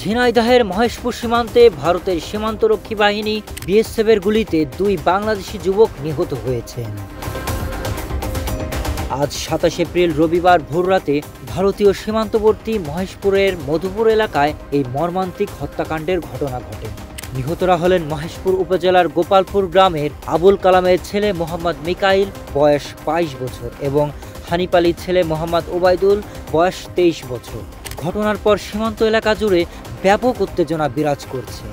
ঝিনাইদহের মহেশপুর সীমান্তে ভারতের সীমান্তরক্ষী বাহিনী বিএসএফের গুলিতে 2 বাংলাদেশি যুবক নিহত হয়েছেন। আজ 27 এপ্রিল রবিবার ভোররাতে ভারতীয় সীমান্তবর্তী মহেশপুরের মধুপুর এলাকায় এই মর্মান্তিক হত্যাকাণ্ডের ঘটনা ঘটে। নিহতরা হলেন মহেশপুর উপজেলার গোপালপুর গ্রামের আবুল কালামের ছেলে মোহাম্মদ মিকাইল, বয়স 22 বছর এবং হানিফ আলীর ছেলে মোহাম্মদ ওবায়দুল, বয়স 23 বছর। ঘটনার পর সীমান্ত এলাকা জুড়ে ব্যাপক উত্তেজনা বিরাজ করছে।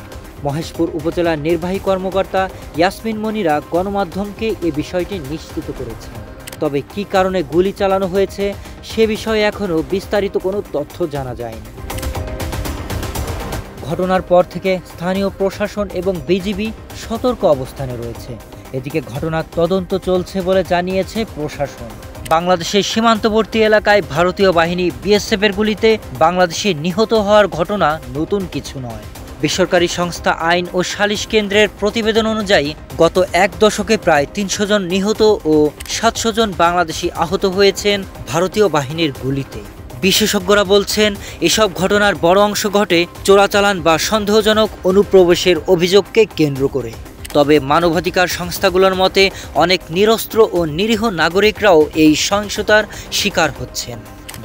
মহেশপুর উপজেলার নির্বাহী কর্মকর্তা ইয়াসমিন মনিরা গণমাধ্যমকে এ বিষয়টি নিশ্চিত করেছেন। তবে কী কারণে গুলি চালানো হয়েছে সে বিষয়ে এখনও বিস্তারিত কোনো তথ্য জানা যায়নি। ঘটনার পর থেকে স্থানীয় প্রশাসন এবং বিজিবি সতর্ক অবস্থানে রয়েছে। এদিকে ঘটনার তদন্ত চলছে বলে জানিয়েছে প্রশাসন। বাংলাদেশের সীমান্তবর্তী এলাকায় ভারতীয় বাহিনী বিএসএফের গুলিতে বাংলাদেশে নিহত হওয়ার ঘটনা নতুন কিছু নয়। বেসরকারি সংস্থা আইন ও সালিশ কেন্দ্রের প্রতিবেদন অনুযায়ী গত 1 দশকে প্রায় 300 জন নিহত ও 700 জন বাংলাদেশি আহত হয়েছেন ভারতীয় বাহিনীর গুলিতে। বিশেষজ্ঞরা বলছেন, এসব ঘটনার বড় অংশ ঘটে চোরাচালান বা সন্দেহজনক অনুপ্রবেশের অভিযোগকে কেন্দ্র করে। তবে মানবাধিকার সংস্থাগুলোর মতে অনেক নিরস্ত্র ও নিরীহ নাগরিকরাও এই সহিংসতার শিকার হচ্ছেন।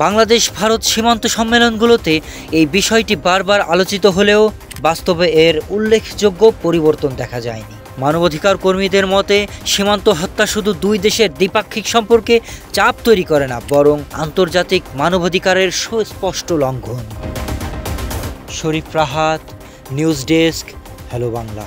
বাংলাদেশ ভারত সীমান্ত সম্মেলনগুলোতে এই বিষয়টি বারবার আলোচিত হলেও বাস্তবে এর উল্লেখযোগ্য পরিবর্তন দেখা যায়নি। মানবাধিকার কর্মীদের মতে সীমান্ত হত্যা শুধু 2 দেশের দ্বিপাক্ষিক সম্পর্কে চাপ তৈরি করে না, বরং আন্তর্জাতিক মানবাধিকারের সুস্পষ্ট লঙ্ঘন। Sharif Rahat, news desk, hello Bangla.